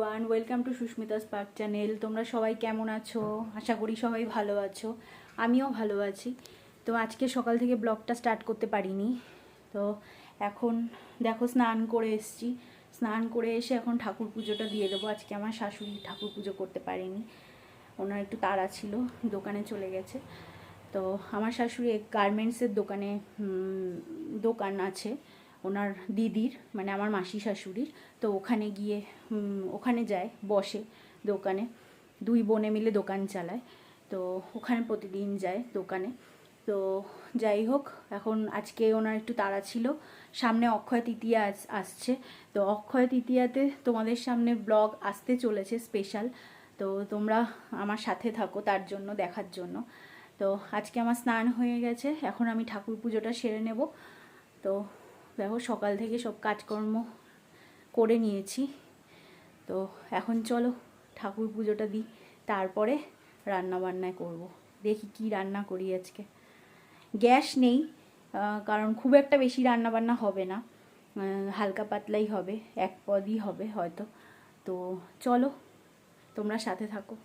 Everyone, welcome to Sushmita spark channel. তোমরা সবাই কেমন আছো? আশা করি সবাই ভালো আছো, আমিও ভালো আছি। তো আজকে সকাল থেকে ব্লগটা স্টার্ট করতে পারিনি। তো এখন দেখো স্নান করে এসেছি। স্নান করে এসে এখন ঠাকুর পুজোটা দিয়ে দেবো। আজকে আমার শাশুড়ি ঠাকুর পুজো করতে পারেনি, ওনার একটু তাড়া ছিল, দোকানে চলে গেছে। তো আমার শাশুড়ি গার্মেন্টসের দোকান আছে ওনার দিদির, মানে আমার মাসি শাশুড়ির। তো ওখানে গিয়ে ওখানে যায়, বসে দোকানে, দুই বোনে মিলে দোকান চালায়। তো ওখানে প্রতিদিন যায় দোকানে। তো যাই হোক, এখন আজকে ওনার একটু তাড়া ছিল, সামনে অক্ষয় তৃতীয়া আসছে। তো অক্ষয় তৃতীয়াতে তোমাদের সামনে ব্লগ আসতে চলেছে স্পেশাল। তো তোমরা আমার সাথে থাকো তার জন্য, দেখার জন্য। তো আজকে আমার স্নান হয়ে গেছে, এখন আমি ঠাকুর পুজোটা সেরে নেব। তো দেখো সকাল থেকে সব কাজকর্ম করে নিয়েছি। তো এখন চলো ঠাকুর পুজোটা দিই, তারপরে রান্না বান্না করব। দেখি কি রান্না করি আজকে। গ্যাস নেই, কারণ খুব একটা বেশি রান্না বান্না হবে না, হালকা পাতলাই হবে, এক পদই হবে হয়তো। তো চলো তোমরা সাথে থাকো।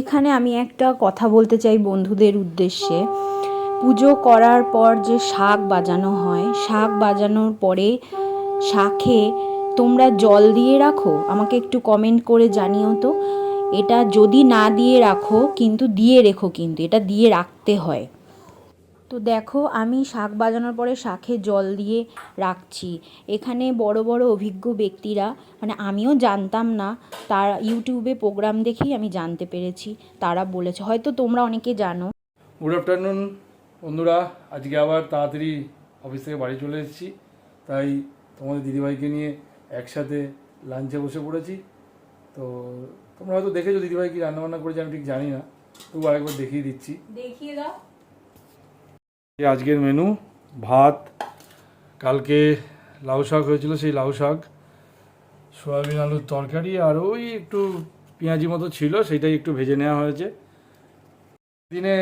এখানে আমি একটা কথা বলতে চাই বন্ধুদের উদ্দেশ্যে। পুজো করার পর যে শাঁখ বাজানো হয়, শাঁখ বাজানোর পরে শাঁখে তোমরা জল দিয়ে রাখো? আমাকে একটু কমেন্ট করে জানিও তো। এটা যদি না দিয়ে রাখো, কিন্তু দিয়ে রেখো, কিন্তু এটা দিয়ে রাখতে হয়। তো দেখো আমি শাঁখ বাজানোর পরে শাঁখে জল দিয়ে রাখছি। এখানে বড় বড় অভিজ্ঞ ব্যক্তিরা, মানে আমিও জানতাম না, তার ইউটিউবে প্রোগ্রাম দেখেই আমি জানতে পেরেছি, তারা বলেছে, হয়তো তোমরা অনেকে জানো। গুড আফটারনুন বন্ধুরা, আজকে আবার তাড়াতাড়ি অফিস থেকে বাড়ি চলে এসেছি, তাই তোমাদের দিদিভাইকে নিয়ে একসাথে লাঞ্চে বসে পড়েছি। তো তোমরা হয়তো দেখেছো দিদিভাই কি রান্নাবান্না করেছে, আমি ঠিক জানি না, তবু আরেকবার দেখিয়ে দিচ্ছি। দেখিয়ে দাও। আজকের মেনু: ভাত, কালকে লাউ শাক হয়েছিল, সেই লাউ শাক, সয়াবিন আলুর তরকারি, আর ওই একটু পেঁয়াজি মতো ছিল, সেটাই একটু ভেজে নেওয়া হয়েছে। দিনে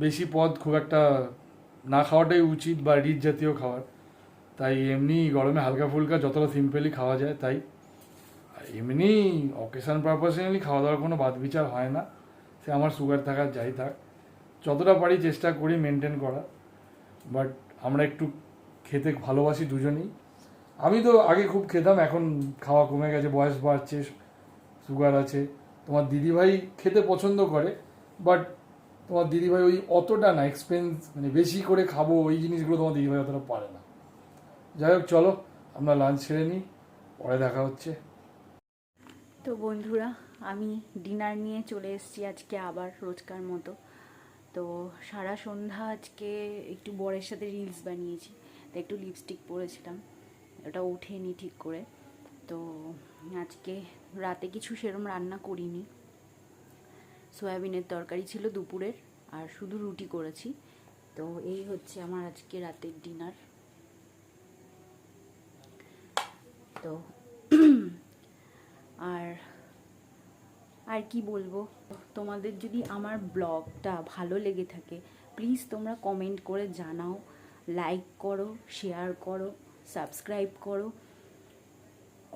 বেশি পদ খুব একটা না খাওয়াটাই উচিত, বা রিচ জাতীয় খাবার, তাই এমনি গরমে হালকা ফুলকা যতটা সিম্পলি খাওয়া যায় তাই। আর এমনি অকেশন পারপাসেলি খাওয়া দাওয়ার কোনো বাদ বিচার হয় না, সে আমার সুগার থাকার যাই থাক, যতটা পারি চেষ্টা করি মেনটেন করা। বাট আমরা একটু খেতে ভালোবাসি দুজনেই। আমি তো আগে খুব খেতাম, এখন খাওয়া কমে গেছে, বয়স বাড়ছে, সুগার আছে। তোমার দিদিভাই খেতে পছন্দ করে, বাট তোমার দিদিভাই ওই অতটা না, মানে বেশি করে খাবো ওই জিনিসগুলো তোমার দিদিভাই অতটা পারে না। যাই হোক, চলো আমরা লাঞ্চ ছেড়ে নিই, পরে দেখা হচ্ছে। তো বন্ধুরা, আমি ডিনার নিয়ে চলে এসেছি আজকে আবার রোজকার মতো। তো সারা সন্ধ্যা আজকে একটু বরের সাথে রিলস বানিয়েছি, তো একটু লিপস্টিক পরেছিলাম, ওটা উঠেনি ঠিক করে। তো আজকে রাতে কিছু সেরম রান্না করিনি, সয়াবিনের তরকারি ছিল দুপুরের, আর শুধু রুটি করেছি। তো এই হচ্ছে আমার আজকে রাতের ডিনার। তো আর কি বলবো, তোমাদের যদি আমার ব্লগটা ভালো লেগে থাকে, প্লিজ তোমরা কমেন্ট করে জানাও, লাইক করো, শেয়ার করো, সাবস্ক্রাইব করো,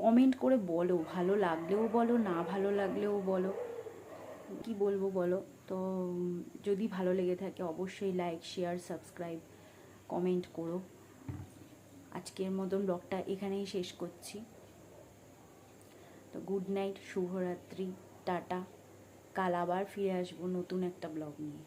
কমেন্ট করে বলো, ভালো লাগলেও বলো, না ভালো লাগলেও বলো, কি বলবো বলো। তো যদি ভালো লেগে থাকে অবশ্যই লাইক, শেয়ার, সাবস্ক্রাইব, কমেন্ট করো। আজকের মতন ব্লগটা এখানেই শেষ করছি। তো গুড নাইট, শুভরাত্রি, টাটা। কাল আবার ফিরে আসবো নতুন একটা ব্লগ নিয়ে।